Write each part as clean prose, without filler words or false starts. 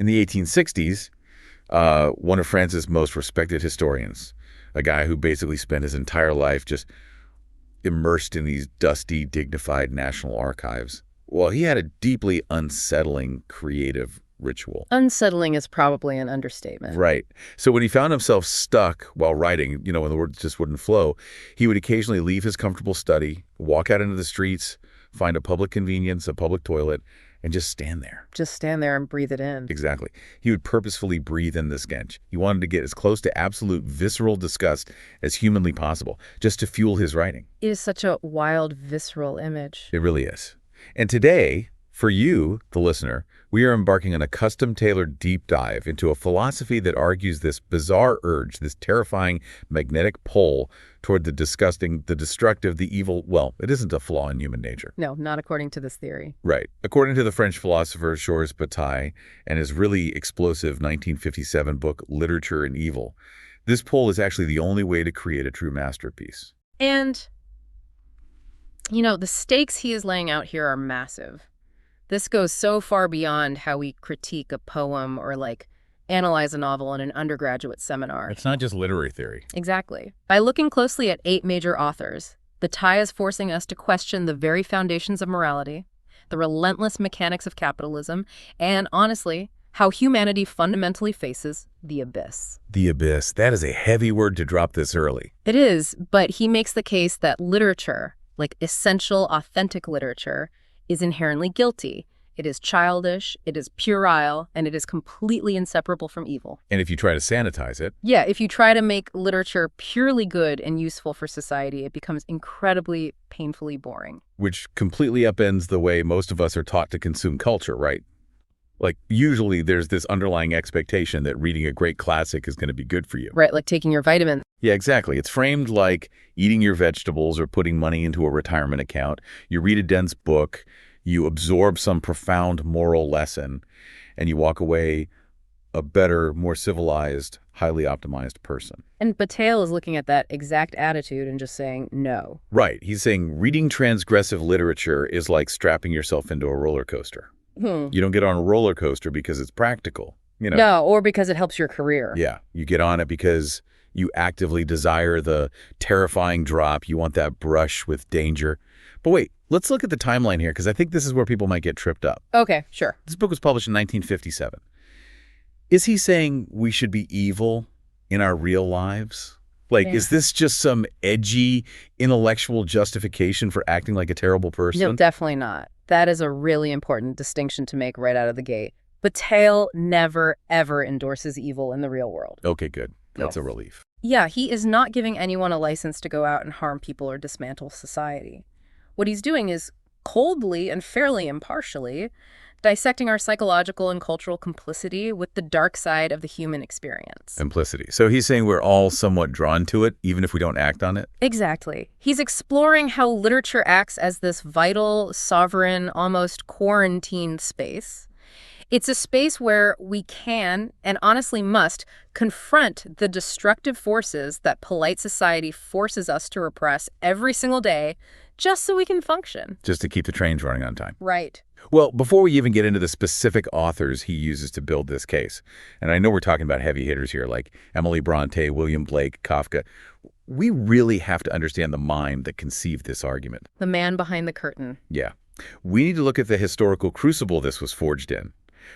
In the 1860s, one of France's most respected historians, a guy who basically spent his entire life just immersed in these dusty, dignified national archives, well, he had a deeply unsettling creative ritual. Unsettling is probably an understatement. Right. So when he found himself stuck while writing, when the words just wouldn't flow, he would occasionally leave his comfortable study, walk out into the streets, find a public convenience, a public toilet, and just stand there. Just stand there and breathe it in. Exactly. He would purposefully breathe in the stench. He wanted to get as close to absolute visceral disgust as humanly possible, just to fuel his writing. It is such a wild, visceral image. It really is. And today, for you, the listener, we are embarking on a custom-tailored deep dive into a philosophy that argues this bizarre urge, this terrifying magnetic pull toward the disgusting, the destructive, the evil. Well, it isn't a flaw in human nature. No, not according to this theory. Right. According to the French philosopher Georges Bataille and his really explosive 1957 book, Literature and Evil, this pull is actually the only way to create a true masterpiece. And, the stakes he is laying out here are massive. This goes so far beyond how we critique a poem or, analyze a novel in an undergraduate seminar. It's not just literary theory. Exactly. By looking closely at 8 major authors, Bataille is forcing us to question the very foundations of morality, the relentless mechanics of capitalism, and, honestly, how humanity fundamentally faces the abyss. The abyss. That is a heavy word to drop this early. It is, but he makes the case that literature, like essential, authentic literature, is inherently guilty. It is childish, it is puerile, and it is completely inseparable from evil. And if you try to sanitize it... Yeah, if you try to make literature purely good and useful for society, it becomes incredibly, painfully boring. Which completely upends the way most of us are taught to consume culture, right? Usually there's this underlying expectation that reading a great classic is going to be good for you. Right, like taking your vitamins. Yeah, exactly. It's framed like eating your vegetables or putting money into a retirement account. You read a dense book, you absorb some profound moral lesson, and you walk away a better, more civilized, highly optimized person. And Bataille is looking at that exact attitude and just saying no. Right. He's saying reading transgressive literature is like strapping yourself into a roller coaster. You don't get on a roller coaster because it's practical. No, or because it helps your career. Yeah, you get on it because you actively desire the terrifying drop. You want that brush with danger. But wait, let's look at the timeline here, because I think this is where people might get tripped up. Okay, sure. This book was published in 1957. Is he saying we should be evil in our real lives? Is this just some edgy intellectual justification for acting like a terrible person? No, definitely not. That is a really important distinction to make right out of the gate. Bataille never, ever endorses evil in the real world. Okay, good. That's a relief. Yeah, he is not giving anyone a license to go out and harm people or dismantle society. What he's doing is coldly and fairly impartially dissecting our psychological and cultural complicity with the dark side of the human experience. Implicity. So he's saying we're all somewhat drawn to it, even if we don't act on it? Exactly. He's exploring how literature acts as this vital, sovereign, almost quarantined space. It's a space where we can, and honestly must, confront the destructive forces that polite society forces us to repress every single day just so we can function. Just to keep the trains running on time. Right. Well, before we even get into the specific authors he uses to build this case, and I know we're talking about heavy hitters here like Emily Bronte, William Blake, Kafka, we really have to understand the mind that conceived this argument. The man behind the curtain. Yeah. We need to look at the historical crucible this was forged in.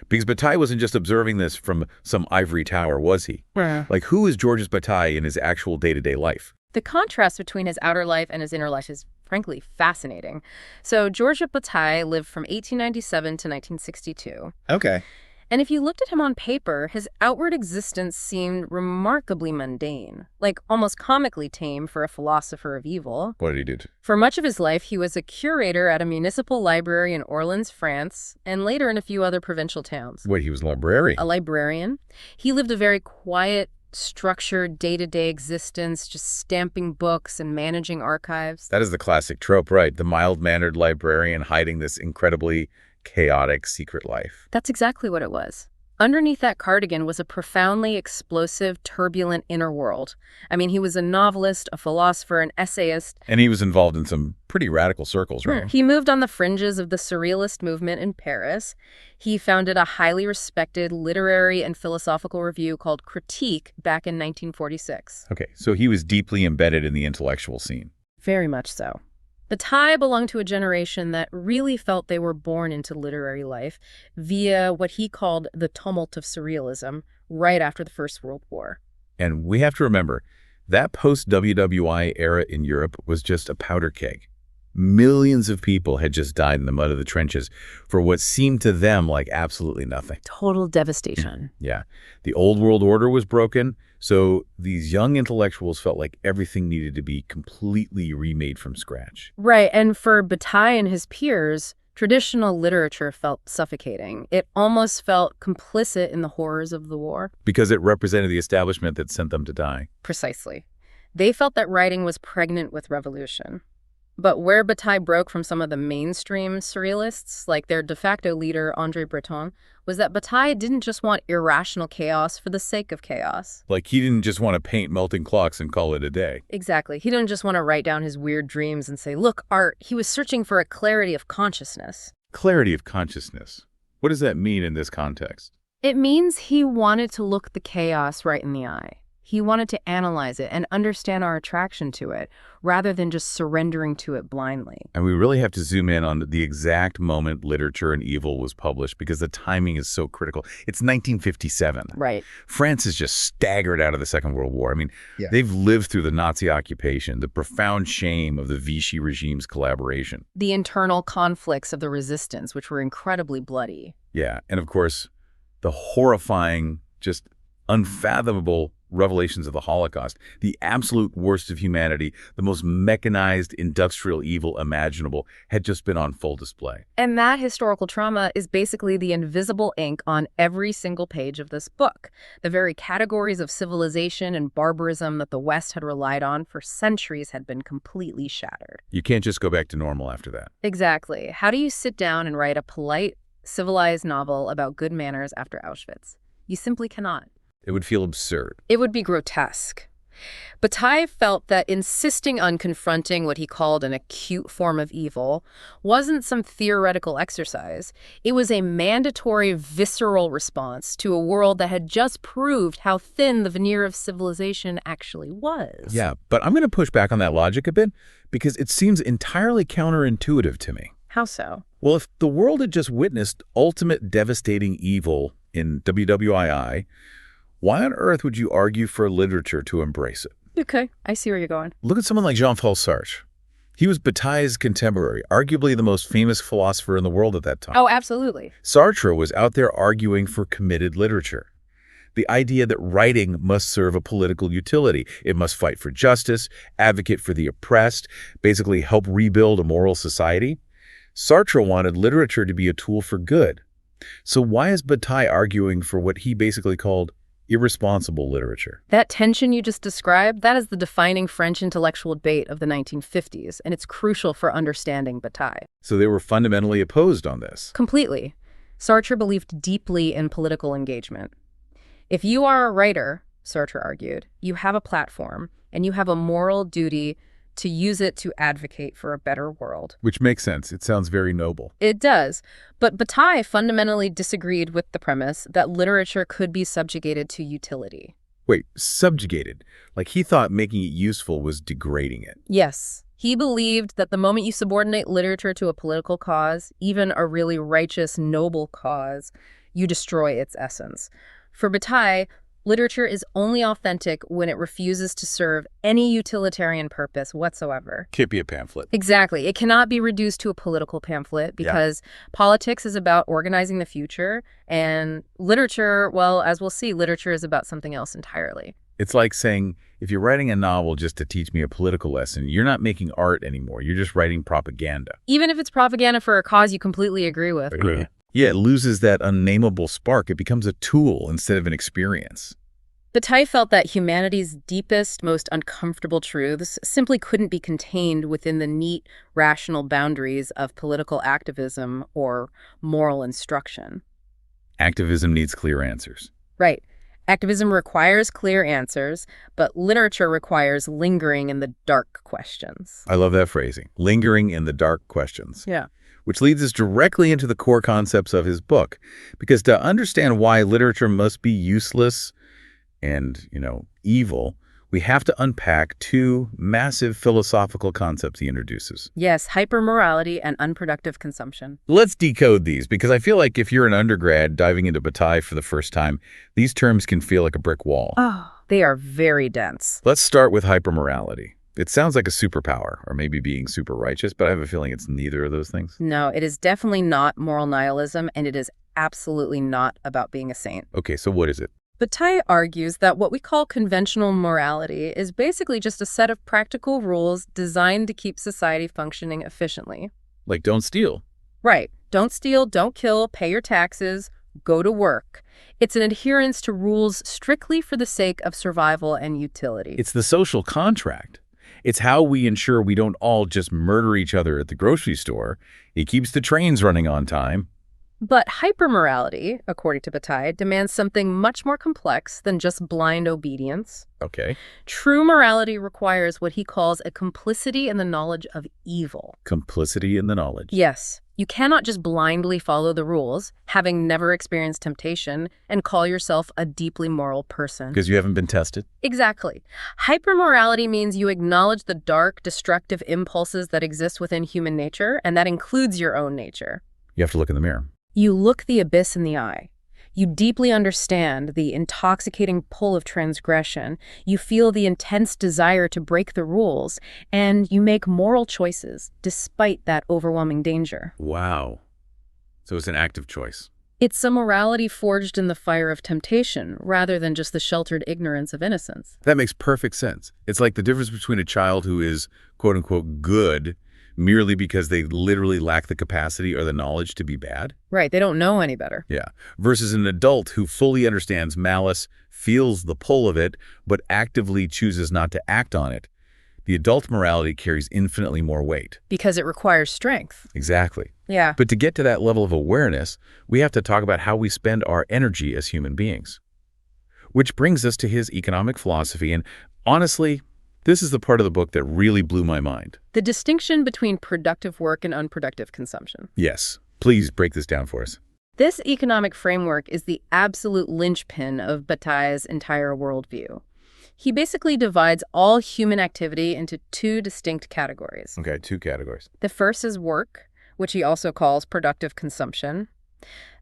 Because Bataille wasn't just observing this from some ivory tower, was he? Yeah. Who is Georges Bataille in his actual day-to-day life? The contrast between his outer life and his inner life is frankly fascinating. So Georges Bataille lived from 1897 to 1962. Okay. And if you looked at him on paper, his outward existence seemed remarkably mundane, almost comically tame for a philosopher of evil. What did he do? For much of his life, he was a curator at a municipal library in Orleans, France, and later in a few other provincial towns. Wait, he was a librarian? A librarian. He lived a very quiet, structured day-to-day existence, just stamping books and managing archives. That is the classic trope, right? The mild-mannered librarian hiding this incredibly chaotic secret life. That's exactly what it was. Underneath that cardigan was a profoundly explosive, turbulent inner world. I mean, he was a novelist, a philosopher, an essayist. And he was involved in some pretty radical circles, right? He moved on the fringes of the Surrealist movement in Paris. He founded a highly respected literary and philosophical review called Critique back in 1946. Okay, so he was deeply embedded in the intellectual scene. Very much so. Bataille belonged to a generation that really felt they were born into literary life via what he called the tumult of surrealism right after the First World War. And we have to remember, that post-WWI era in Europe was just a powder keg. Millions of people had just died in the mud of the trenches for what seemed to them like absolutely nothing. Total devastation. Yeah. The old world order was broken, so these young intellectuals felt like everything needed to be completely remade from scratch. Right, and for Bataille and his peers, traditional literature felt suffocating. It almost felt complicit in the horrors of the war. Because it represented the establishment that sent them to die. Precisely. They felt that writing was pregnant with revolution. But where Bataille broke from some of the mainstream surrealists, like their de facto leader, André Breton, was that Bataille didn't just want irrational chaos for the sake of chaos. Like he didn't just want to paint melting clocks and call it a day. Exactly. He didn't just want to write down his weird dreams and say, look, art. He was searching for a clarity of consciousness. Clarity of consciousness. What does that mean in this context? It means he wanted to look the chaos right in the eye. He wanted to analyze it and understand our attraction to it, rather than just surrendering to it blindly. And we really have to zoom in on the exact moment Literature and Evil was published because the timing is so critical. It's 1957. Right. France is just staggered out of the Second World War. I mean, they've lived through the Nazi occupation, the profound shame of the Vichy regime's collaboration. The internal conflicts of the resistance, which were incredibly bloody. Yeah, and of course, the horrifying, just unfathomable revelations of the Holocaust, the absolute worst of humanity, the most mechanized industrial evil imaginable, had just been on full display. And that historical trauma is basically the invisible ink on every single page of this book. The very categories of civilization and barbarism that the West had relied on for centuries had been completely shattered. You can't just go back to normal after that. Exactly. How do you sit down and write a polite, civilized novel about good manners after Auschwitz? You simply cannot. It would feel absurd. It would be grotesque. Bataille felt that insisting on confronting what he called an acute form of evil wasn't some theoretical exercise. It was a mandatory, visceral response to a world that had just proved how thin the veneer of civilization actually was. Yeah, but I'm going to push back on that logic a bit because it seems entirely counterintuitive to me. How so? Well, if the world had just witnessed ultimate devastating evil in WWII, why on earth would you argue for literature to embrace it? Okay, I see where you're going. Look at someone like Jean-Paul Sartre. He was Bataille's contemporary, arguably the most famous philosopher in the world at that time. Oh, absolutely. Sartre was out there arguing for committed literature. The idea that writing must serve a political utility. It must fight for justice, advocate for the oppressed, basically help rebuild a moral society. Sartre wanted literature to be a tool for good. So why is Bataille arguing for what he basically called irresponsible literature? That tension you just described, that is the defining French intellectual debate of the 1950s, and it's crucial for understanding Bataille. So they were fundamentally opposed on this. Completely. Sartre believed deeply in political engagement. If you are a writer, Sartre argued, you have a platform, and you have a moral duty to use it to advocate for a better world. Which makes sense. It sounds very noble. It does. But Bataille fundamentally disagreed with the premise that literature could be subjugated to utility. Wait, subjugated? Like he thought making it useful was degrading it. Yes. He believed that the moment you subordinate literature to a political cause, even a really righteous, noble cause, you destroy its essence. For Bataille, literature is only authentic when it refuses to serve any utilitarian purpose whatsoever. Can't be a pamphlet. Exactly. It cannot be reduced to a political pamphlet because politics is about organizing the future, and literature, well, as we'll see, literature is about something else entirely. It's like saying, if you're writing a novel just to teach me a political lesson, you're not making art anymore. You're just writing propaganda. Even if it's propaganda for a cause you completely agree with. Yeah, it loses that unnameable spark. It becomes a tool instead of an experience. Bataille felt that humanity's deepest, most uncomfortable truths simply couldn't be contained within the neat, rational boundaries of political activism or moral instruction. Activism needs clear answers. Right. Activism requires clear answers, but literature requires lingering in the dark questions. I love that phrasing, lingering in the dark questions. Yeah. Which leads us directly into the core concepts of his book. Because to understand why literature must be useless and, evil, we have to unpack two massive philosophical concepts he introduces. Yes, hypermorality and unproductive consumption. Let's decode these, because I feel like if you're an undergrad diving into Bataille for the first time, these terms can feel like a brick wall. Oh, they are very dense. Let's start with hypermorality. It sounds like a superpower, or maybe being super righteous, but I have a feeling it's neither of those things. No, it is definitely not moral nihilism, and it is absolutely not about being a saint. Okay, so what is it? Bataille argues that what we call conventional morality is basically just a set of practical rules designed to keep society functioning efficiently. Like don't steal. Right. Don't steal, don't kill, pay your taxes, go to work. It's an adherence to rules strictly for the sake of survival and utility. It's the social contract. It's how we ensure we don't all just murder each other at the grocery store. It keeps the trains running on time. But hypermorality, according to Bataille, demands something much more complex than just blind obedience. Okay. True morality requires what he calls a complicity in the knowledge of evil. Complicity in the knowledge. Yes. You cannot just blindly follow the rules, having never experienced temptation, and call yourself a deeply moral person. Because you haven't been tested? Exactly. Hypermorality means you acknowledge the dark, destructive impulses that exist within human nature, and that includes your own nature. You have to look in the mirror. You look the abyss in the eye. You deeply understand the intoxicating pull of transgression. You feel the intense desire to break the rules, and you make moral choices despite that overwhelming danger. Wow. So it's an active choice. It's a morality forged in the fire of temptation, rather than just the sheltered ignorance of innocence. That makes perfect sense. It's like the difference between a child who is, quote unquote, good merely because they literally lack the capacity or the knowledge to be bad. Right, they don't know any better. Yeah. Versus an adult who fully understands malice, feels the pull of it, but actively chooses not to act on it. The adult morality carries infinitely more weight. Because it requires strength. Exactly. Yeah. But to get to that level of awareness, we have to talk about how we spend our energy as human beings. Which brings us to his economic philosophy, and honestly, this is the part of the book that really blew my mind. The distinction between productive work and unproductive consumption. Yes. Please break this down for us. This economic framework is the absolute linchpin of Bataille's entire worldview. He basically divides all human activity into two distinct categories. Okay, two categories. The first is work, which he also calls productive consumption.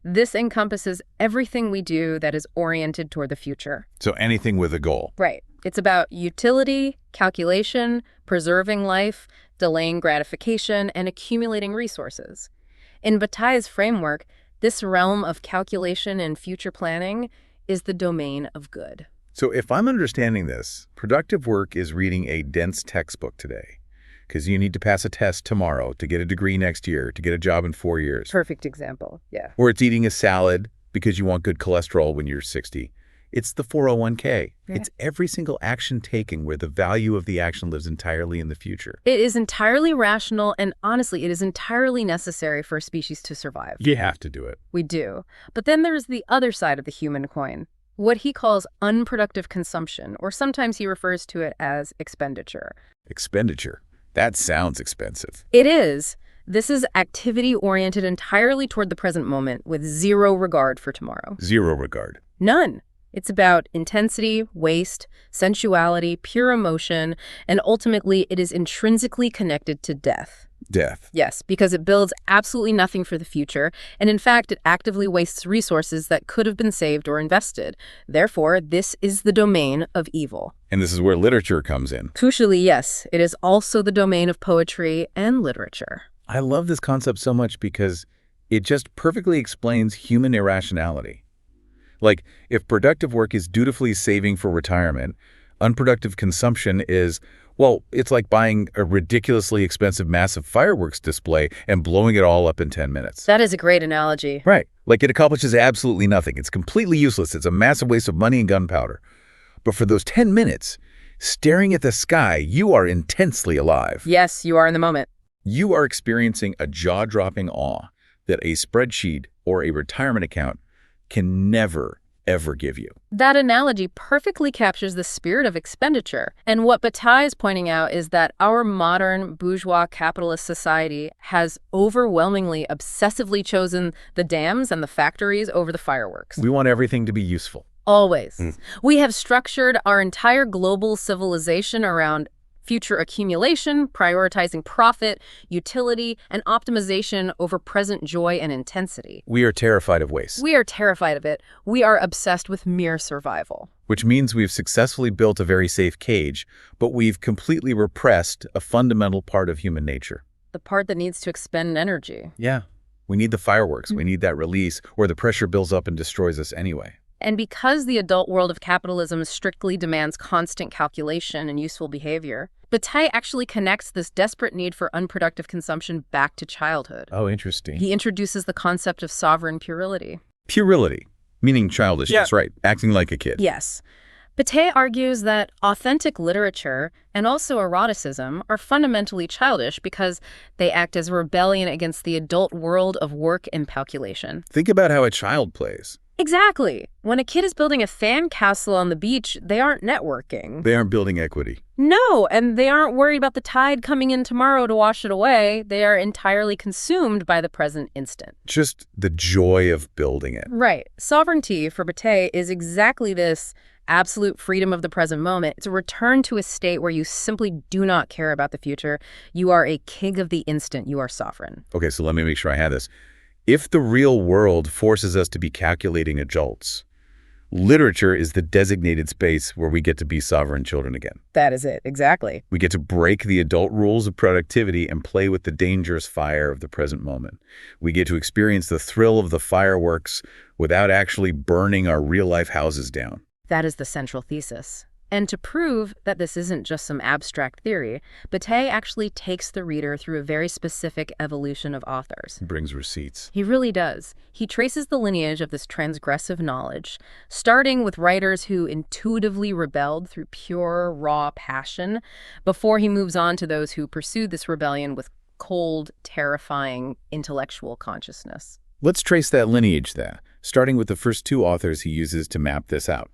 This encompasses everything we do that is oriented toward the future. So anything with a goal. Right. It's about utility, calculation, preserving life, delaying gratification, and accumulating resources. In Bataille's framework, this realm of calculation and future planning is the domain of good. So if I'm understanding this, productive work is reading a dense textbook today, because you need to pass a test tomorrow to get a degree next year, to get a job in 4 years. Perfect example, yeah. Or it's eating a salad because you want good cholesterol when you're 60. It's the 401k. Yeah. It's every single action taken where the value of the action lives entirely in the future. It is entirely rational, and honestly, it is entirely necessary for a species to survive. You have to do it. We do. But then there's the other side of the human coin, what he calls unproductive consumption, or sometimes he refers to it as expenditure. Expenditure. That sounds expensive. It is. This is activity oriented entirely toward the present moment with zero regard for tomorrow. Zero regard. None. It's about intensity, waste, sensuality, pure emotion, and ultimately it is intrinsically connected to death. Death. Yes, because it builds absolutely nothing for the future, and in fact, it actively wastes resources that could have been saved or invested. Therefore, this is the domain of evil. And this is where literature comes in. Crucially, yes, it is also the domain of poetry and literature. I love this concept so much because it just perfectly explains human irrationality. Like, if productive work is dutifully saving for retirement, unproductive consumption is, well, it's like buying a ridiculously expensive massive fireworks display and blowing it all up in 10 minutes. That is a great analogy. Right. Like, it accomplishes absolutely nothing. It's completely useless. It's a massive waste of money and gunpowder. But for those 10 minutes, staring at the sky, you are intensely alive. Yes, you are in the moment. You are experiencing a jaw-dropping awe that a spreadsheet or a retirement account can never, ever give you. That analogy perfectly captures the spirit of expenditure. And what Bataille is pointing out is that our modern bourgeois capitalist society has overwhelmingly, obsessively chosen the dams and the factories over the fireworks. We want everything to be useful. Always. We have structured our entire global civilization around future accumulation, prioritizing profit, utility, and optimization over present joy and intensity. We are terrified of waste. We are terrified of it. We are obsessed with mere survival. Which means we've successfully built a very safe cage, but we've completely repressed a fundamental part of human nature. The part that needs to expend energy. Yeah. We need the fireworks. We need that release, or the pressure builds up and destroys us anyway. And because the adult world of capitalism strictly demands constant calculation and useful behavior, Bataille actually connects this desperate need for unproductive consumption back to childhood. Oh, interesting. He introduces the concept of sovereign puerility. Puerility, meaning childishness, right? Acting like a kid. Yes. Bataille argues that authentic literature and also eroticism are fundamentally childish because they act as a rebellion against the adult world of work and calculation. Think about how a child plays. Exactly. When a kid is building a fan castle on the beach, they aren't networking. They aren't building equity. No, and they aren't worried about the tide coming in tomorrow to wash it away. They are entirely consumed by the present instant. Just the joy of building it. Right. Sovereignty for Bataille is exactly this absolute freedom of the present moment. It's a return to a state where you simply do not care about the future. You are a king of the instant. You are sovereign. Okay, so let me make sure I have this. If the real world forces us to be calculating adults, literature is the designated space where we get to be sovereign children again. That is it, exactly. We get to break the adult rules of productivity and play with the dangerous fire of the present moment. We get to experience the thrill of the fireworks without actually burning our real-life houses down. That is the central thesis. And to prove that this isn't just some abstract theory, Bataille actually takes the reader through a very specific evolution of authors. He brings receipts. He really does. He traces the lineage of this transgressive knowledge, starting with writers who intuitively rebelled through pure, raw passion, before he moves on to those who pursued this rebellion with cold, terrifying intellectual consciousness. Let's trace that lineage then, starting with the first two authors he uses to map this out.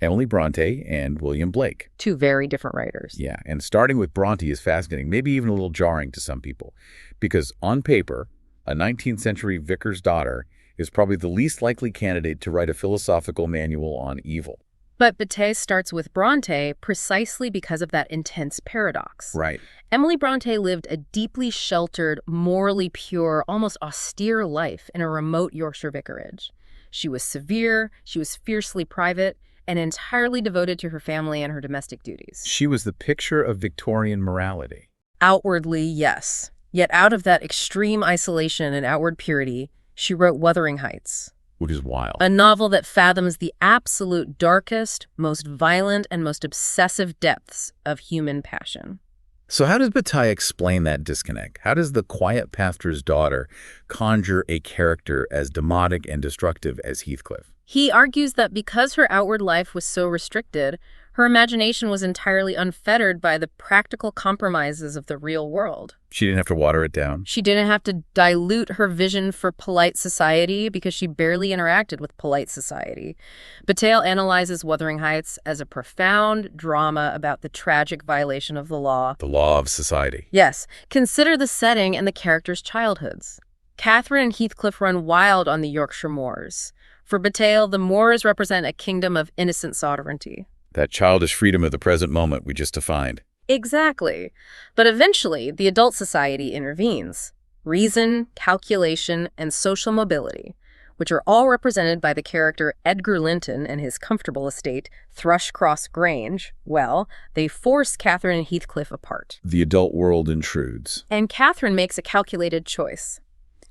Emily Bronte and William Blake. Two very different writers. Yeah, and starting with Bronte is fascinating, maybe even a little jarring to some people, because on paper, a 19th century vicar's daughter is probably the least likely candidate to write a philosophical manual on evil. But Bataille starts with Bronte precisely because of that intense paradox. Right. Emily Bronte lived a deeply sheltered, morally pure, almost austere life in a remote Yorkshire vicarage. She was severe, she was fiercely private, and entirely devoted to her family and her domestic duties. She was the picture of Victorian morality. Outwardly, yes. Yet out of that extreme isolation and outward purity, she wrote Wuthering Heights. Which is wild. A novel that fathoms the absolute darkest, most violent, and most obsessive depths of human passion. So how does Bataille explain that disconnect? How does the quiet pastor's daughter conjure a character as demotic and destructive as Heathcliff? He argues that because her outward life was so restricted, her imagination was entirely unfettered by the practical compromises of the real world. She didn't have to water it down. She didn't have to dilute her vision for polite society because she barely interacted with polite society. Bataille analyzes Wuthering Heights as a profound drama about the tragic violation of the law. The law of society. Yes. Consider the setting and the characters' childhoods. Catherine and Heathcliff run wild on the Yorkshire moors. For Bataille, the moors represent a kingdom of innocent sovereignty. That childish freedom of the present moment we just defined. Exactly. But eventually, the adult society intervenes. Reason, calculation, and social mobility, which are all represented by the character Edgar Linton and his comfortable estate, Thrushcross Grange, well, they force Catherine and Heathcliff apart. The adult world intrudes. And Catherine makes a calculated choice.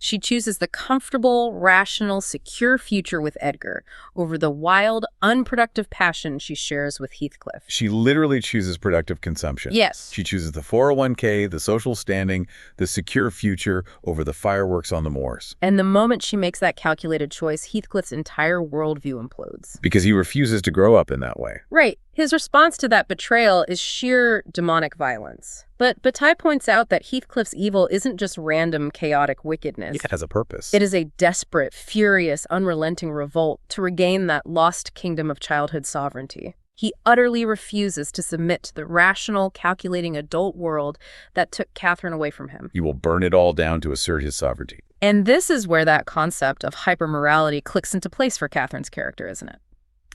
She chooses the comfortable, rational, secure future with Edgar over the wild, unproductive passion she shares with Heathcliff. She literally chooses productive consumption. Yes. She chooses the 401k, the social standing, the secure future over the fireworks on the moors. And the moment she makes that calculated choice, Heathcliff's entire worldview implodes. Because he refuses to grow up in that way. Right. His response to that betrayal is sheer demonic violence. But Bataille points out that Heathcliff's evil isn't just random, chaotic wickedness. It has a purpose. It is a desperate, furious, unrelenting revolt to regain that lost kingdom of childhood sovereignty. He utterly refuses to submit to the rational, calculating adult world that took Catherine away from him. He will burn it all down to assert his sovereignty. And this is where that concept of hypermorality clicks into place for Catherine's character, isn't it?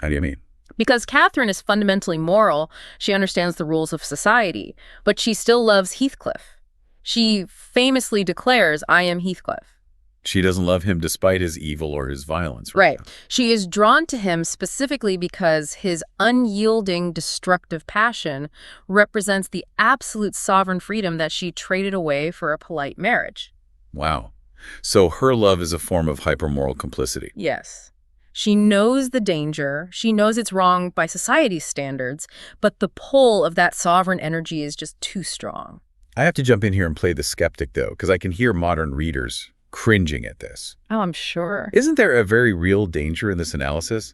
How do you mean? Because Catherine is fundamentally moral, she understands the rules of society, but she still loves Heathcliff. She famously declares, "I am Heathcliff." She doesn't love him despite his evil or his violence. Right. She is drawn to him specifically because his unyielding, destructive passion represents the absolute sovereign freedom that she traded away for a polite marriage. Wow. So her love is a form of hypermoral complicity. Yes. She knows the danger, she knows it's wrong by society's standards, but the pull of that sovereign energy is just too strong. I have to jump in here and play the skeptic, though, because I can hear modern readers cringing at this. Oh, I'm sure. Isn't there a very real danger in this analysis?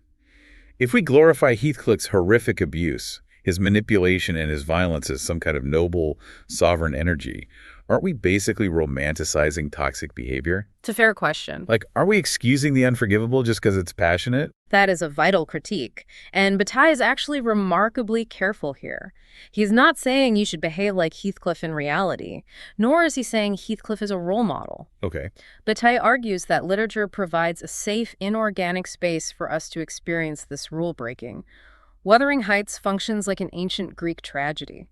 If we glorify Heathcliff's horrific abuse, his manipulation and his violence as some kind of noble, sovereign energy, aren't we basically romanticizing toxic behavior? It's a fair question. Like, are we excusing the unforgivable just because it's passionate? That is a vital critique, and Bataille is actually remarkably careful here. He's not saying you should behave like Heathcliff in reality, nor is he saying Heathcliff is a role model. Okay. Bataille argues that literature provides a safe, inorganic space for us to experience this rule-breaking. Wuthering Heights functions like an ancient Greek tragedy.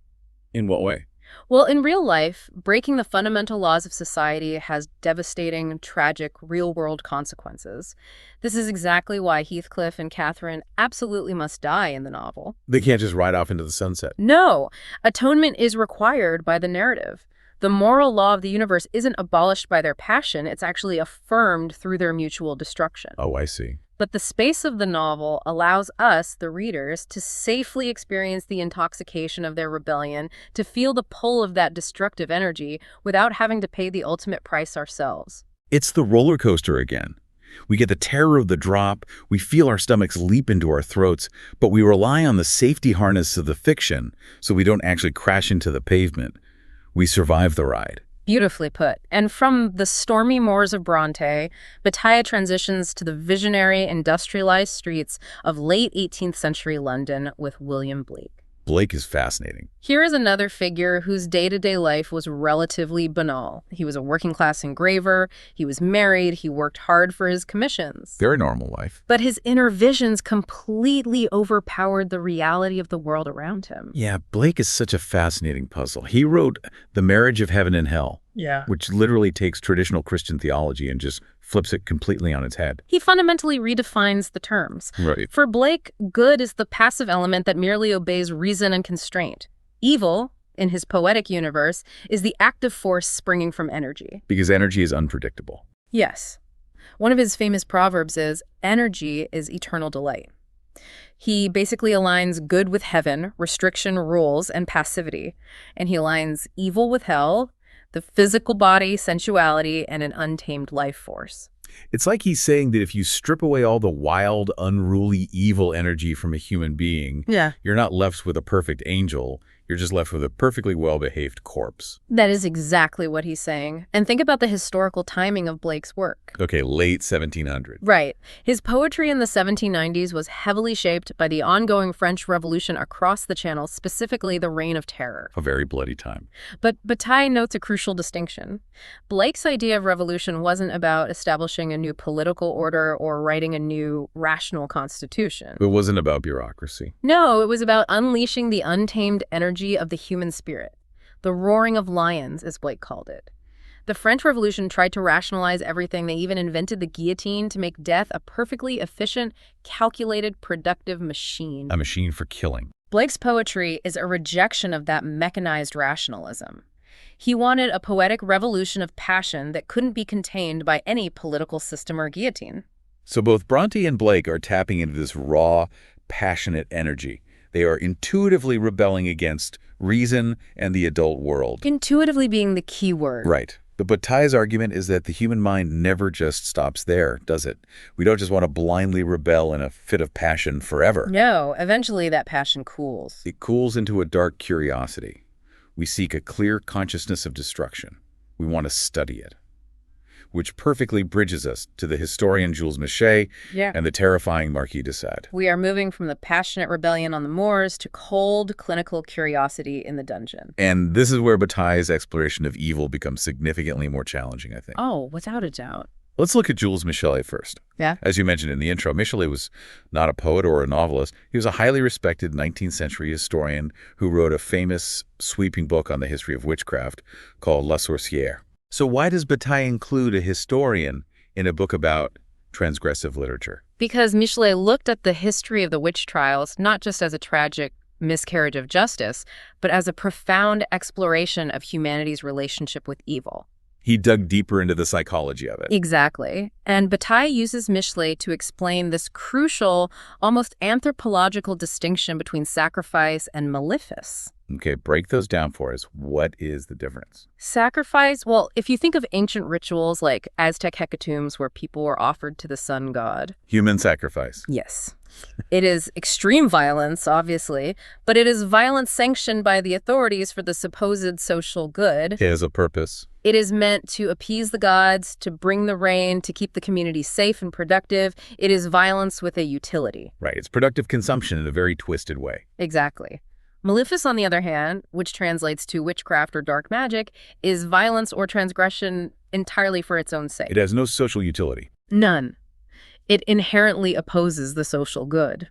In what way? Well, in real life, breaking the fundamental laws of society has devastating, tragic, real-world consequences. This is exactly why Heathcliff and Catherine absolutely must die in the novel. They can't just ride off into the sunset. No, atonement is required by the narrative. The moral law of the universe isn't abolished by their passion, it's actually affirmed through their mutual destruction. Oh, I see. But the space of the novel allows us, the readers, to safely experience the intoxication of their rebellion, to feel the pull of that destructive energy without having to pay the ultimate price ourselves. It's the roller coaster again. We get the terror of the drop, we feel our stomachs leap into our throats, but we rely on the safety harness of the fiction so we don't actually crash into the pavement. We survive the ride. Beautifully put. And from the stormy moors of Bronte, Bataille transitions to the visionary, industrialized streets of late 18th century London with William Blake. Blake is fascinating. Here is another figure whose day-to-day life was relatively banal. He was a working-class engraver, he was married, he worked hard for his commissions. Very normal life. But his inner visions completely overpowered the reality of the world around him. Yeah, Blake is such a fascinating puzzle. He wrote The Marriage of Heaven and Hell, which literally takes traditional Christian theology and just flips it completely on its head. He fundamentally redefines the terms. Right. For Blake, good is the passive element that merely obeys reason and constraint. Evil, in his poetic universe, is the active force springing from energy. Because energy is unpredictable. Yes. One of his famous proverbs is, energy is eternal delight. He basically aligns good with heaven, restriction, rules, and passivity. And he aligns evil with hell, the physical body, sensuality, and an untamed life force. It's like he's saying that if you strip away all the wild, unruly, evil energy from a human being, you're not left with a perfect angel. You're just left with a perfectly well-behaved corpse. That is exactly what he's saying. And think about the historical timing of Blake's work. Okay, late 1700s. Right. His poetry in the 1790s was heavily shaped by the ongoing French Revolution across the Channel, specifically the Reign of Terror. A very bloody time. But Bataille notes a crucial distinction. Blake's idea of revolution wasn't about establishing a new political order or writing a new rational constitution. It wasn't about bureaucracy. No, it was about unleashing the untamed energy of the human spirit. The roaring of lions, as Blake called it. The French Revolution tried to rationalize everything. They even invented the guillotine to make death a perfectly efficient, calculated, productive machine. A machine for killing. Blake's poetry is a rejection of that mechanized rationalism. He wanted a poetic revolution of passion that couldn't be contained by any political system or guillotine. So both Bronte and Blake are tapping into this raw, passionate energy. They are intuitively rebelling against reason and the adult world. Intuitively being the key word. Right. But Bataille's argument is that the human mind never just stops there, does it? We don't just want to blindly rebel in a fit of passion forever. No, eventually that passion cools. It cools into a dark curiosity. We seek a clear consciousness of destruction. We want to study it. Which perfectly bridges us to the historian Jules Michelet and the terrifying Marquis de Sade. We are moving from the passionate rebellion on the moors to cold, clinical curiosity in the dungeon. And this is where Bataille's exploration of evil becomes significantly more challenging, I think. Oh, without a doubt. Let's look at Jules Michelet first. Yeah. As you mentioned in the intro, Michelet was not a poet or a novelist. He was a highly respected 19th century historian who wrote a famous, sweeping book on the history of witchcraft called La Sorcière. So why does Bataille include a historian in a book about transgressive literature? Because Michelet looked at the history of the witch trials not just as a tragic miscarriage of justice, but as a profound exploration of humanity's relationship with evil. He dug deeper into the psychology of it. Exactly. And Bataille uses Michelet to explain this crucial, almost anthropological distinction between sacrifice and malefice. Okay, break those down for us. What is the difference? Sacrifice, well, if you think of ancient rituals like Aztec hecatombs where people were offered to the sun god. Human sacrifice. Yes. It is extreme violence, obviously, but it is violence sanctioned by the authorities for the supposed social good. It has a purpose. It is meant to appease the gods, to bring the rain, to keep the community safe and productive. It is violence with a utility. Right, it's productive consumption in a very twisted way. Exactly. Malefice, on the other hand, which translates to witchcraft or dark magic, is violence or transgression entirely for its own sake. It has no social utility. None. It inherently opposes the social good.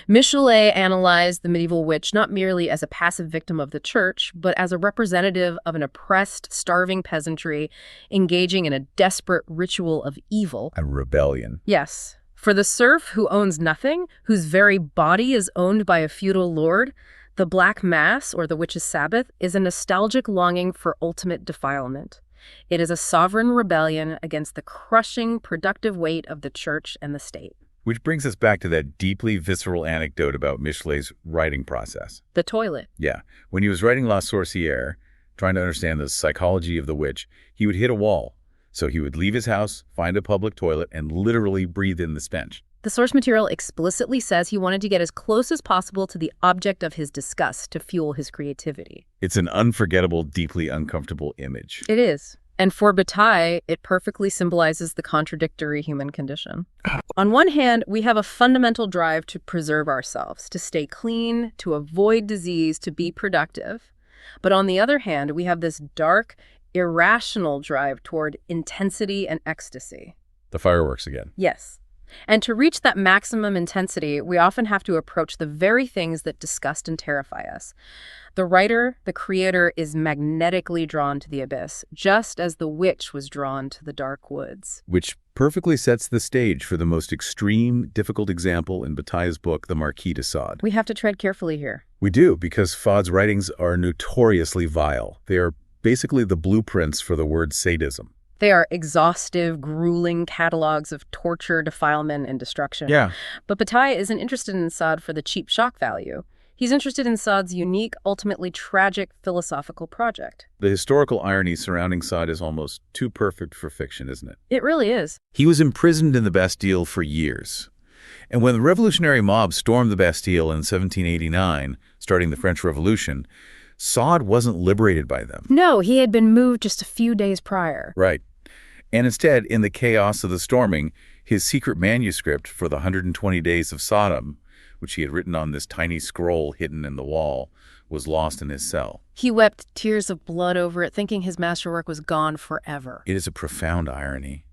Michelet analyzed the medieval witch not merely as a passive victim of the church, but as a representative of an oppressed, starving peasantry engaging in a desperate ritual of evil. A rebellion. Yes. For the serf who owns nothing, whose very body is owned by a feudal lord, the Black Mass, or the Witch's Sabbath, is a nostalgic longing for ultimate defilement. It is a sovereign rebellion against the crushing, productive weight of the church and the state. Which brings us back to that deeply visceral anecdote about Michelet's writing process. The toilet. Yeah. When he was writing La Sorcière, trying to understand the psychology of the witch, he would hit a wall. So he would leave his house, find a public toilet, and literally breathe in the stench. The source material explicitly says he wanted to get as close as possible to the object of his disgust to fuel his creativity. It's an unforgettable, deeply uncomfortable image. It is. And for Bataille, it perfectly symbolizes the contradictory human condition. On one hand, we have a fundamental drive to preserve ourselves, to stay clean, to avoid disease, to be productive. But on the other hand, we have this dark, irrational drive toward intensity and ecstasy. The fireworks again. Yes. And to reach that maximum intensity, we often have to approach the very things that disgust and terrify us. The writer, the creator, is magnetically drawn to the abyss, just as the witch was drawn to the dark woods. Which perfectly sets the stage for the most extreme, difficult example in Bataille's book, The Marquis de Sade. We have to tread carefully here. We do, because Sade's writings are notoriously vile. They are basically the blueprints for the word sadism. They are exhaustive, grueling catalogs of torture, defilement, and destruction. Yeah. But Bataille isn't interested in Sade for the cheap shock value. He's interested in Sade's unique, ultimately tragic philosophical project. The historical irony surrounding Sade is almost too perfect for fiction, isn't it? It really is. He was imprisoned in the Bastille for years. And when the revolutionary mob stormed the Bastille in 1789, starting the French Revolution, Sade wasn't liberated by them. No, he had been moved just a few days prior. Right. And instead, in the chaos of the storming, his secret manuscript for the 120 Days of Sodom, which he had written on this tiny scroll hidden in the wall, was lost in his cell. He wept tears of blood over it, thinking his masterwork was gone forever. It is a profound irony.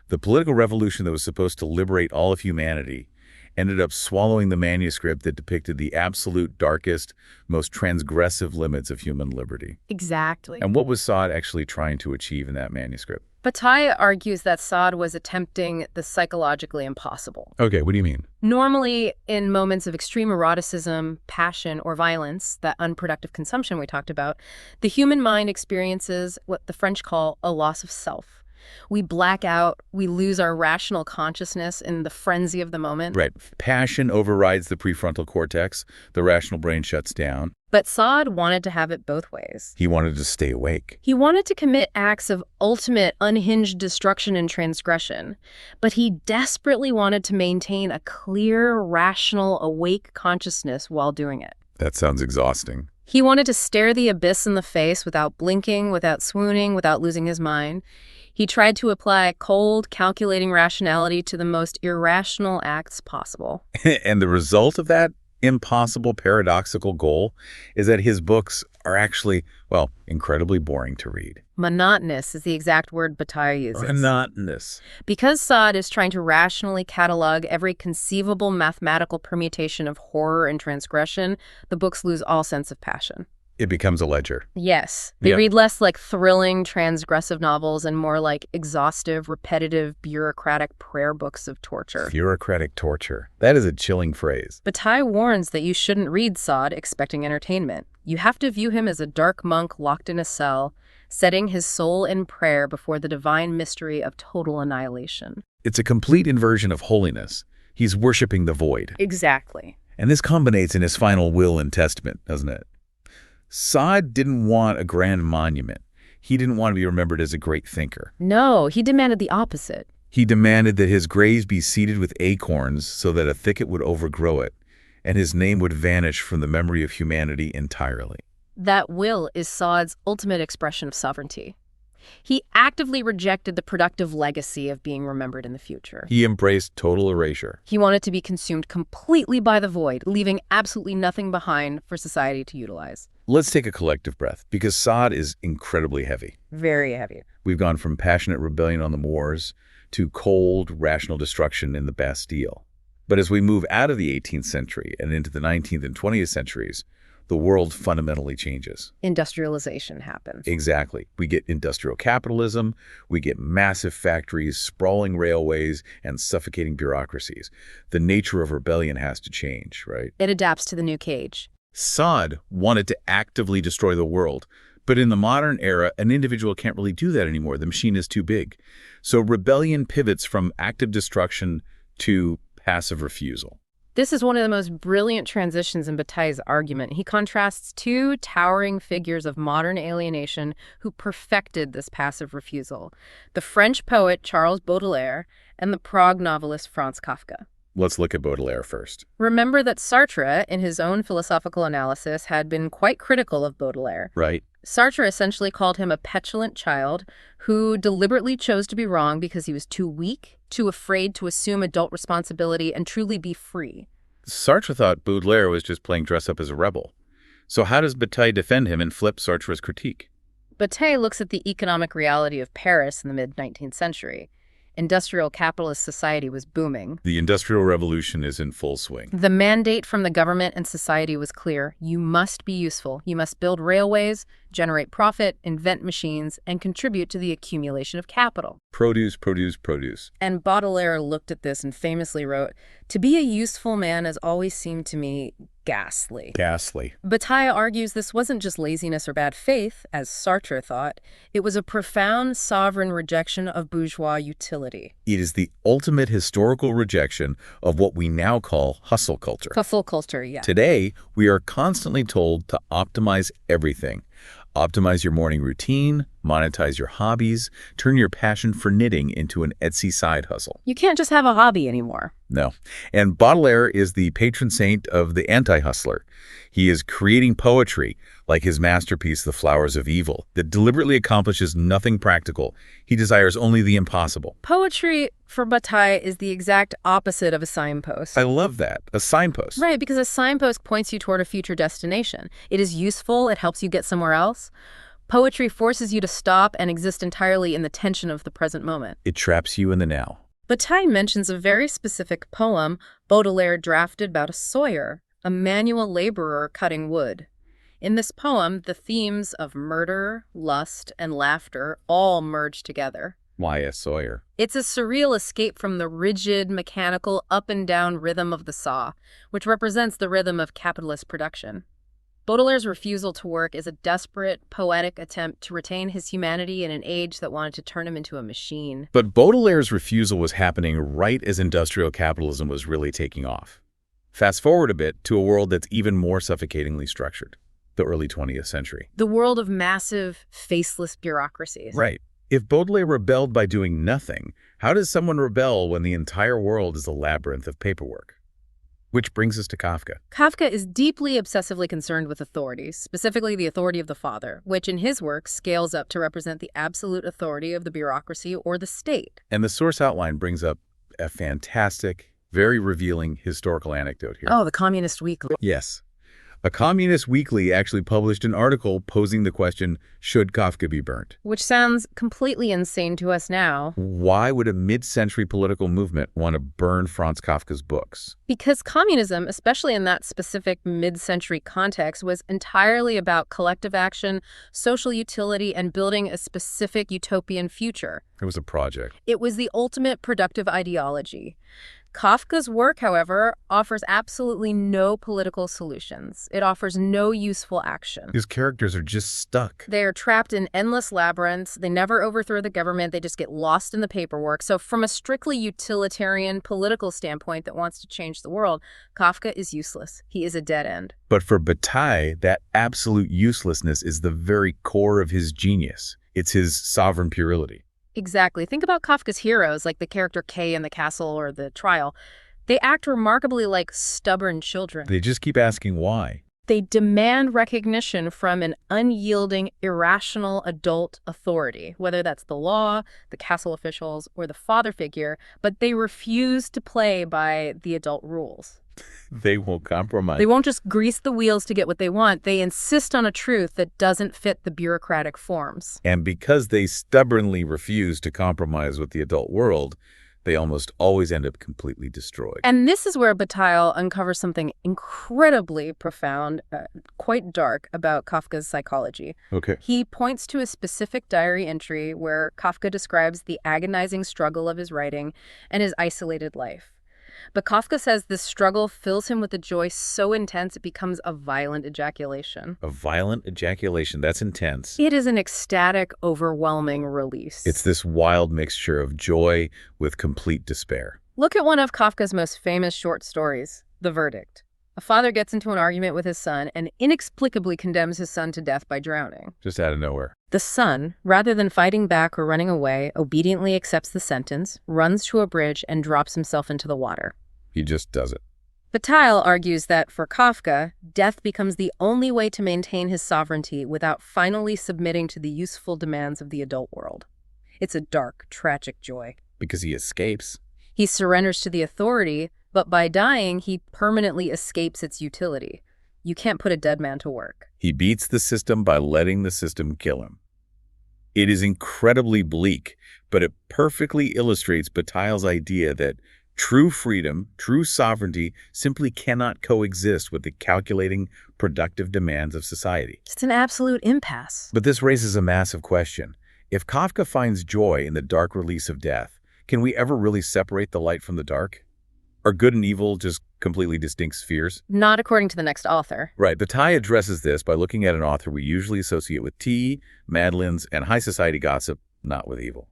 The political revolution that was supposed to liberate all of humanity ended up swallowing the manuscript that depicted the absolute darkest, most transgressive limits of human liberty. Exactly. And what was Sade actually trying to achieve in that manuscript? Bataille argues that Sade was attempting the psychologically impossible. Okay, what do you mean? Normally, in moments of extreme eroticism, passion, or violence, that unproductive consumption we talked about, the human mind experiences what the French call a loss of self. We black out, we lose our rational consciousness in the frenzy of the moment. Right. Passion overrides the prefrontal cortex. The rational brain shuts down. But Saad wanted to have it both ways. He wanted to stay awake. He wanted to commit acts of ultimate, unhinged destruction and transgression, but he desperately wanted to maintain a clear, rational, awake consciousness while doing it. That sounds exhausting. He wanted to stare the abyss in the face without blinking, without swooning, without losing his mind. He tried to apply cold, calculating rationality to the most irrational acts possible. And the result of that impossible, paradoxical goal is that his books are actually, well, incredibly boring to read. Monotonous is the exact word Bataille uses. Monotonous. Because Saad is trying to rationally catalog every conceivable mathematical permutation of horror and transgression, the books lose all sense of passion. It becomes a ledger. Yes. They read less like thrilling, transgressive novels and more like exhaustive, repetitive, bureaucratic prayer books of torture. Bureaucratic torture. That is a chilling phrase. Bataille warns that you shouldn't read Saad expecting entertainment. You have to view him as a dark monk locked in a cell, setting his soul in prayer before the divine mystery of total annihilation. It's a complete inversion of holiness. He's worshiping the void. Exactly. And this culminates in his final will and testament, doesn't it? Saad didn't want a grand monument. He didn't want to be remembered as a great thinker. No, he demanded the opposite. He demanded that his graves be seeded with acorns so that a thicket would overgrow it, and his name would vanish from the memory of humanity entirely. That will is Saad's ultimate expression of sovereignty. He actively rejected the productive legacy of being remembered in the future. He embraced total erasure. He wanted to be consumed completely by the void, leaving absolutely nothing behind for society to utilize. Let's take a collective breath, because Saad is incredibly heavy. Very heavy. We've gone from passionate rebellion on the moors to cold, rational destruction in the Bastille. But as we move out of the 18th century and into the 19th and 20th centuries, the world fundamentally changes. Industrialization happens. Exactly. We get industrial capitalism, we get massive factories, sprawling railways, and suffocating bureaucracies. The nature of rebellion has to change, right? It adapts to the new cage. Saad wanted to actively destroy the world, but in the modern era, an individual can't really do that anymore. The machine is too big. So rebellion pivots from active destruction to passive refusal. This is one of the most brilliant transitions in Bataille's argument. He contrasts two towering figures of modern alienation who perfected this passive refusal: the French poet Charles Baudelaire and the Prague novelist Franz Kafka. Let's look at Baudelaire first. Remember that Sartre, in his own philosophical analysis, had been quite critical of Baudelaire. Right. Sartre essentially called him a petulant child who deliberately chose to be wrong because he was too weak, too afraid to assume adult responsibility and truly be free. Sartre thought Baudelaire was just playing dress up as a rebel. So how does Bataille defend him and flip Sartre's critique? Bataille looks at the economic reality of Paris in the mid-19th century. Industrial capitalist society was booming. The Industrial Revolution is in full swing. The mandate from the government and society was clear. You must be useful. You must build railways, generate profit, invent machines, and contribute to the accumulation of capital. Produce, produce, produce. And Baudelaire looked at this and famously wrote, "To be a useful man has always seemed to me ghastly." Ghastly. Bataille argues this wasn't just laziness or bad faith, as Sartre thought. It was a profound, sovereign rejection of bourgeois utility. It is the ultimate historical rejection of what we now call hustle culture. Hustle culture, yeah. Today, we are constantly told to optimize everything. Optimize your morning routine, monetize your hobbies, turn your passion for knitting into an Etsy side hustle. You can't just have a hobby anymore. No. And Baudelaire is the patron saint of the anti-hustler. He is creating poetry, like his masterpiece, The Flowers of Evil, that deliberately accomplishes nothing practical. He desires only the impossible. Poetry, for Bataille, is the exact opposite of a signpost. I love that. A signpost. Right, because a signpost points you toward a future destination. It is useful. It helps you get somewhere else. Poetry forces you to stop and exist entirely in the tension of the present moment. It traps you in the now. Bataille mentions a very specific poem Baudelaire drafted about a sawyer, a manual laborer cutting wood. In this poem, the themes of murder, lust, and laughter all merge together. Why a sawyer? It's a surreal escape from the rigid, mechanical, up-and-down rhythm of the saw, which represents the rhythm of capitalist production. Baudelaire's refusal to work is a desperate, poetic attempt to retain his humanity in an age that wanted to turn him into a machine. But Baudelaire's refusal was happening right as industrial capitalism was really taking off. Fast forward a bit to a world that's even more suffocatingly structured, the early 20th century. The world of massive, faceless bureaucracies. Right. If Baudelaire rebelled by doing nothing, how does someone rebel when the entire world is a labyrinth of paperwork? Which brings us to Kafka. Kafka is deeply obsessively concerned with authority, specifically the authority of the father, which in his work scales up to represent the absolute authority of the bureaucracy or the state. And the source outline brings up a fantastic, very revealing historical anecdote here. Oh, the Communist Weekly. Yes. A communist weekly actually published an article posing the question, should Kafka be burnt? Which sounds completely insane to us now. Why would a mid-century political movement want to burn Franz Kafka's books? Because communism, especially in that specific mid-century context, was entirely about collective action, social utility, and building a specific utopian future. It was a project. It was the ultimate productive ideology. Kafka's work, however, offers absolutely no political solutions. It offers no useful action. His characters are just stuck. They are trapped in endless labyrinths. They never overthrow the government. They just get lost in the paperwork. So from a strictly utilitarian political standpoint that wants to change the world, Kafka is useless. He is a dead end. But for Bataille, that absolute uselessness is the very core of his genius. It's his sovereign puerility. Exactly. Think about Kafka's heroes, like the character K in The Castle or The Trial. They act remarkably like stubborn children. They just keep asking why. They demand recognition from an unyielding, irrational adult authority, whether that's the law, the castle officials, or the father figure, but they refuse to play by the adult rules. They won't compromise. They won't just grease the wheels to get what they want. They insist on a truth that doesn't fit the bureaucratic forms. And because they stubbornly refuse to compromise with the adult world, they almost always end up completely destroyed. And this is where Bataille uncovers something incredibly profound, quite dark, about Kafka's psychology. Okay. He points to a specific diary entry where Kafka describes the agonizing struggle of his writing and his isolated life. But Kafka says this struggle fills him with a joy so intense it becomes a violent ejaculation. A violent ejaculation, that's intense. It is an ecstatic, overwhelming release. It's this wild mixture of joy with complete despair. Look at one of Kafka's most famous short stories, The Verdict. A father gets into an argument with his son and inexplicably condemns his son to death by drowning. Just out of nowhere. The son, rather than fighting back or running away, obediently accepts the sentence, runs to a bridge, and drops himself into the water. He just does it. Bataille argues that, for Kafka, death becomes the only way to maintain his sovereignty without finally submitting to the useful demands of the adult world. It's a dark, tragic joy. Because he escapes. He surrenders to the authority, but by dying, he permanently escapes its utility. You can't put a dead man to work. He beats the system by letting the system kill him. It is incredibly bleak, but it perfectly illustrates Bataille's idea that true freedom, true sovereignty, simply cannot coexist with the calculating, productive demands of society. It's an absolute impasse. But this raises a massive question. If Kafka finds joy in the dark release of death, can we ever really separate the light from the dark? Are good and evil just completely distinct spheres? Not according to the next author. Right. Bataille addresses this by looking at an author we usually associate with tea, madeleines, and high society gossip, not with evil.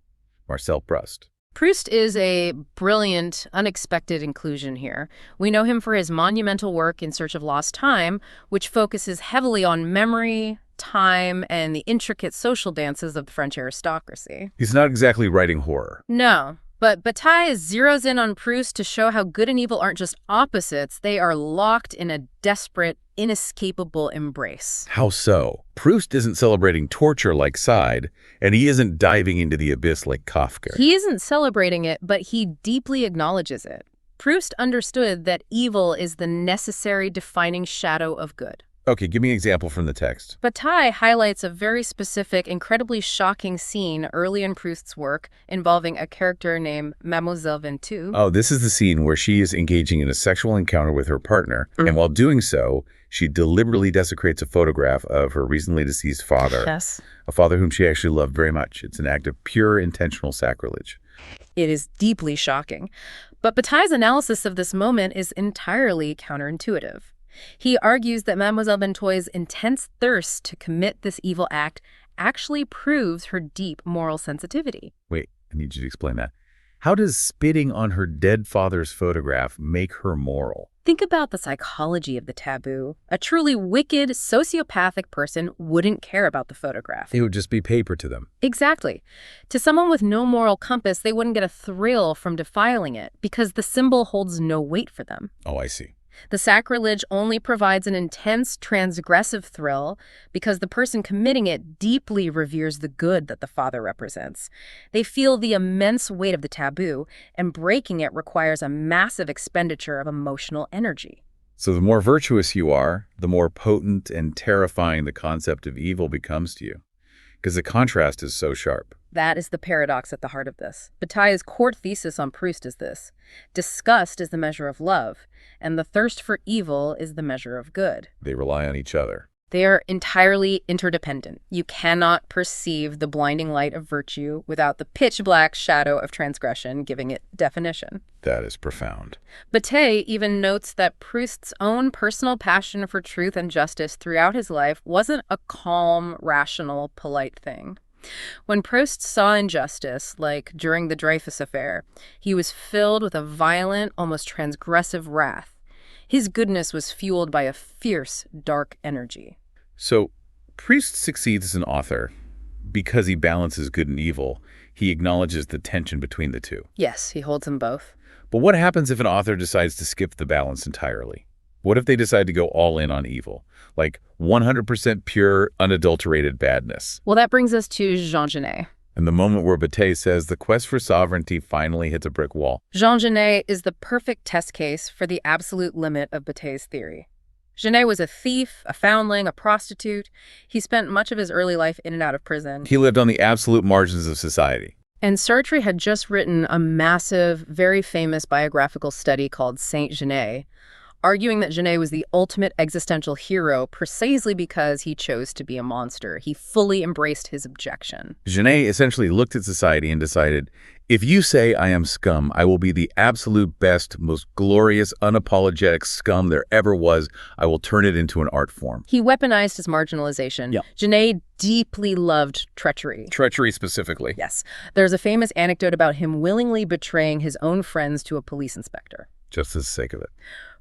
Marcel Proust. Proust is a brilliant, unexpected inclusion here. We know him for his monumental work In Search of Lost Time, which focuses heavily on memory, time, and the intricate social dances of the French aristocracy. He's not exactly writing horror. No, but Bataille zeroes in on Proust to show how good and evil aren't just opposites, they are locked in a desperate, inescapable embrace. How so? Proust isn't celebrating torture like Side, and he isn't diving into the abyss like Kafka. He isn't celebrating it, but he deeply acknowledges it. Proust understood that evil is the necessary defining shadow of good. Okay, give me an example from the text. Bataille highlights a very specific, incredibly shocking scene early in Proust's work involving a character named Mademoiselle Ventoux. Oh, this is the scene where she is engaging in a sexual encounter with her partner, and while doing so, she deliberately desecrates a photograph of her recently deceased father. Yes. A father whom she actually loved very much. It's an act of pure intentional sacrilege. It is deeply shocking. But Bataille's analysis of this moment is entirely counterintuitive. He argues that Mademoiselle Bentoy's intense thirst to commit this evil act actually proves her deep moral sensitivity. Wait, I need you to explain that. How does spitting on her dead father's photograph make her moral? Think about the psychology of the taboo. A truly wicked, sociopathic person wouldn't care about the photograph. It would just be paper to them. Exactly. To someone with no moral compass, they wouldn't get a thrill from defiling it because the symbol holds no weight for them. Oh, I see. The sacrilege only provides an intense, transgressive thrill because the person committing it deeply reveres the good that the father represents. They feel the immense weight of the taboo, and breaking it requires a massive expenditure of emotional energy. So the more virtuous you are, the more potent and terrifying the concept of evil becomes to you, because the contrast is so sharp. That is the paradox at the heart of this. Bataille's court thesis on Proust is this: disgust is the measure of love, and the thirst for evil is the measure of good. They rely on each other. They are entirely interdependent. You cannot perceive the blinding light of virtue without the pitch-black shadow of transgression giving it definition. That is profound. Bataille even notes that Proust's own personal passion for truth and justice throughout his life wasn't a calm, rational, polite thing. When Proust saw injustice, like during the Dreyfus affair, he was filled with a violent, almost transgressive wrath. His goodness was fueled by a fierce, dark energy. So Proust succeeds as an author because he balances good and evil. He acknowledges the tension between the two. Yes, he holds them both. But what happens if an author decides to skip the balance entirely? What if they decide to go all in on evil? Like 100% pure, unadulterated badness? Well, that brings us to Jean Genet. And the moment where Bataille says the quest for sovereignty finally hits a brick wall. Jean Genet is the perfect test case for the absolute limit of Bataille's theory. Genet was a thief, a foundling, a prostitute. He spent much of his early life in and out of prison. He lived on the absolute margins of society. And Sartre had just written a massive, very famous biographical study called Saint Genet, arguing that Genet was the ultimate existential hero precisely because he chose to be a monster. He fully embraced his objection. Genet essentially looked at society and decided, if you say I am scum, I will be the absolute best, most glorious, unapologetic scum there ever was. I will turn it into an art form. He weaponized his marginalization. Yep. Genet deeply loved treachery. Treachery specifically. Yes. There's a famous anecdote about him willingly betraying his own friends to a police inspector. Just for the sake of it.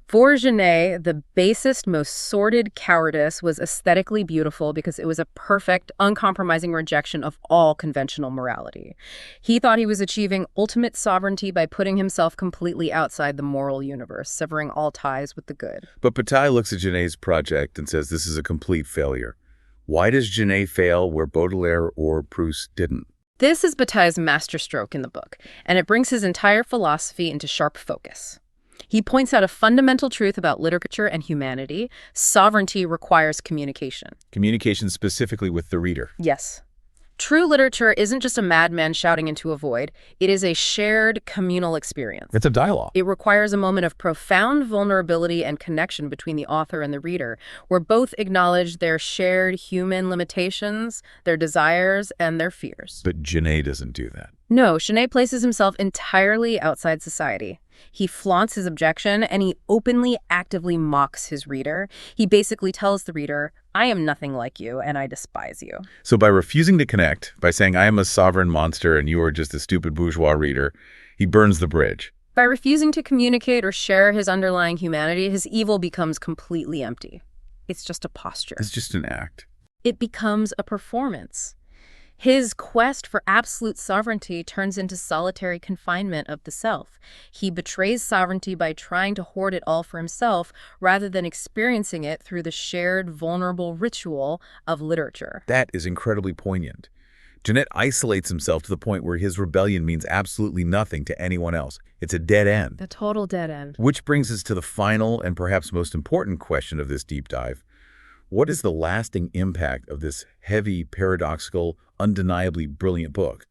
For Genet, the basest, most sordid cowardice was aesthetically beautiful because it was a perfect, uncompromising rejection of all conventional morality. He thought he was achieving ultimate sovereignty by putting himself completely outside the moral universe, severing all ties with the good. But Bataille looks at Genet's project and says this is a complete failure. Why does Genet fail where Baudelaire or Proust didn't? This is Bataille's masterstroke in the book, and it brings his entire philosophy into sharp focus. He points out a fundamental truth about literature and humanity. Sovereignty requires communication. Communication specifically with the reader. Yes. True literature isn't just a madman shouting into a void. It is a shared communal experience. It's a dialogue. It requires a moment of profound vulnerability and connection between the author and the reader, where both acknowledge their shared human limitations, their desires, and their fears. But Genet doesn't do that. No, Genet places himself entirely outside society. He flaunts his objection, and he openly, actively mocks his reader. He basically tells the reader, I am nothing like you, and I despise you. So by refusing to connect, by saying I am a sovereign monster and you are just a stupid bourgeois reader, he burns the bridge. By refusing to communicate or share his underlying humanity, his evil becomes completely empty. It's just a posture. It's just an act. It becomes a performance. His quest for absolute sovereignty turns into solitary confinement of the self. He betrays sovereignty by trying to hoard it all for himself rather than experiencing it through the shared, vulnerable ritual of literature. That is incredibly poignant. Genet isolates himself to the point where his rebellion means absolutely nothing to anyone else. It's a dead end. A total dead end. Which brings us to the final and perhaps most important question of this deep dive. What is the lasting impact of this heavy, paradoxical, undeniably brilliant book?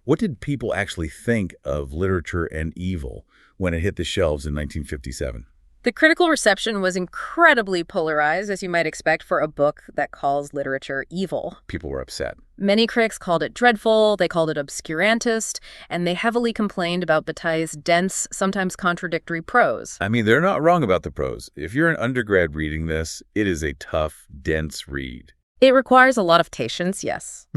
What did people actually think of Literature and Evil when it hit the shelves in 1957? The critical reception was incredibly polarized, as you might expect for a book that calls literature evil. People were upset. Many critics called it dreadful, they called it obscurantist, and they heavily complained about Bataille's dense, sometimes contradictory prose. I mean, they're not wrong about the prose. If you're an undergrad reading this, it is a tough, dense read. It requires a lot of patience, yes.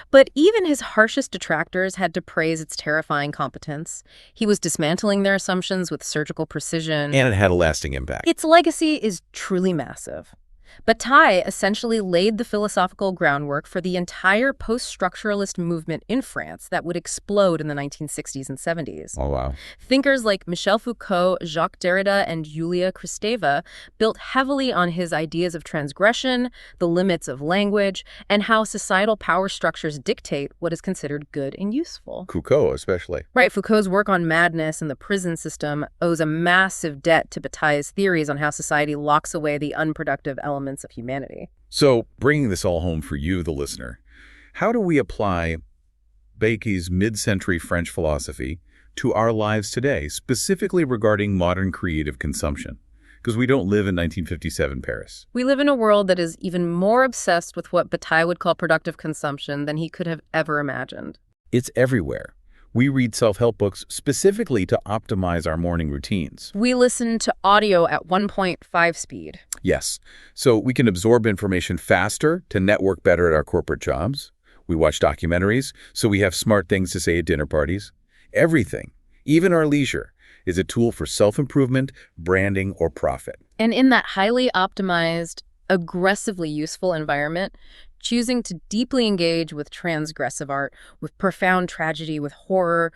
But even his harshest detractors had to praise its terrifying competence. He was dismantling their assumptions with surgical precision. And it had a lasting impact. Its legacy is truly massive. Bataille essentially laid the philosophical groundwork for the entire post-structuralist movement in France that would explode in the 1960s and 70s. Oh, wow. Thinkers like Michel Foucault, Jacques Derrida, and Julia Kristeva built heavily on his ideas of transgression, the limits of language, and how societal power structures dictate what is considered good and useful. Foucault, especially. Right, Foucault's work on madness and the prison system owes a massive debt to Bataille's theories on how society locks away the unproductive elements of humanity. So, bringing this all home for you, the listener, how do we apply Bataille's mid-century French philosophy to our lives today, specifically regarding modern creative consumption? Because we don't live in 1957 Paris. We live in a world that is even more obsessed with what Bataille would call productive consumption than he could have ever imagined. It's everywhere. We read self-help books specifically to optimize our morning routines. We listen to audio at 1.5 speed. Yes, so we can absorb information faster to network better at our corporate jobs. We watch documentaries, so we have smart things to say at dinner parties. Everything, even our leisure, is a tool for self-improvement, branding, or profit. And in that highly optimized, aggressively useful environment, choosing to deeply engage with transgressive art, with profound tragedy, with horror,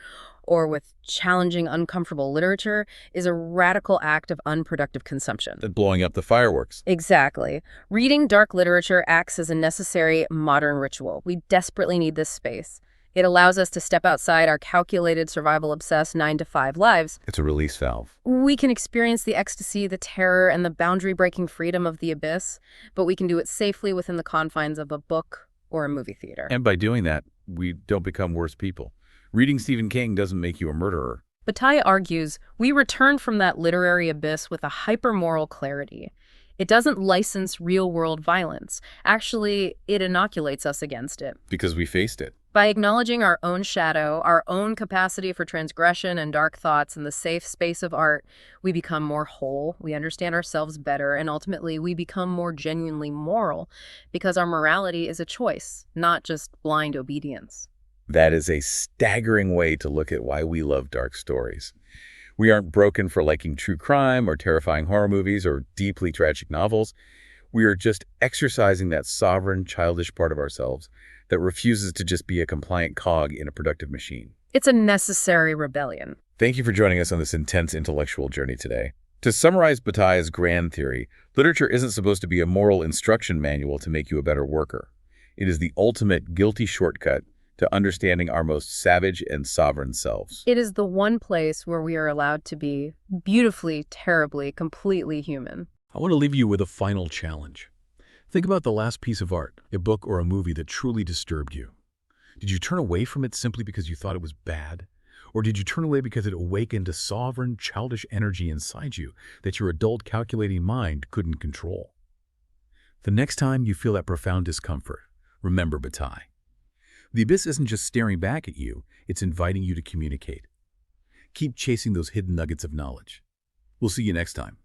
or with challenging, uncomfortable literature is a radical act of unproductive consumption. Blowing up the fireworks. Exactly. Reading dark literature acts as a necessary modern ritual. We desperately need this space. It allows us to step outside our calculated, survival-obsessed 9-to-5 lives. It's a release valve. We can experience the ecstasy, the terror, and the boundary-breaking freedom of the abyss, but we can do it safely within the confines of a book or a movie theater. And by doing that, we don't become worse people. Reading Stephen King doesn't make you a murderer. Bataille argues we return from that literary abyss with a hypermoral clarity. It doesn't license real-world violence. Actually, it inoculates us against it. Because we faced it. By acknowledging our own shadow, our own capacity for transgression and dark thoughts in the safe space of art, we become more whole, we understand ourselves better, and ultimately we become more genuinely moral because our morality is a choice, not just blind obedience. That is a staggering way to look at why we love dark stories. We aren't broken for liking true crime or terrifying horror movies or deeply tragic novels. We are just exercising that sovereign, childish part of ourselves that refuses to just be a compliant cog in a productive machine. It's a necessary rebellion. Thank you for joining us on this intense intellectual journey today. To summarize Bataille's grand theory, literature isn't supposed to be a moral instruction manual to make you a better worker. It is the ultimate guilty shortcut to understanding our most savage and sovereign selves. It is the one place where we are allowed to be beautifully, terribly, completely human. I want to leave you with a final challenge. Think about the last piece of art, a book or a movie that truly disturbed you. Did you turn away from it simply because you thought it was bad? Or did you turn away because it awakened a sovereign, childish energy inside you that your adult, calculating mind couldn't control? The next time you feel that profound discomfort, remember Bataille. The abyss isn't just staring back at you, it's inviting you to communicate. Keep chasing those hidden nuggets of knowledge. We'll see you next time.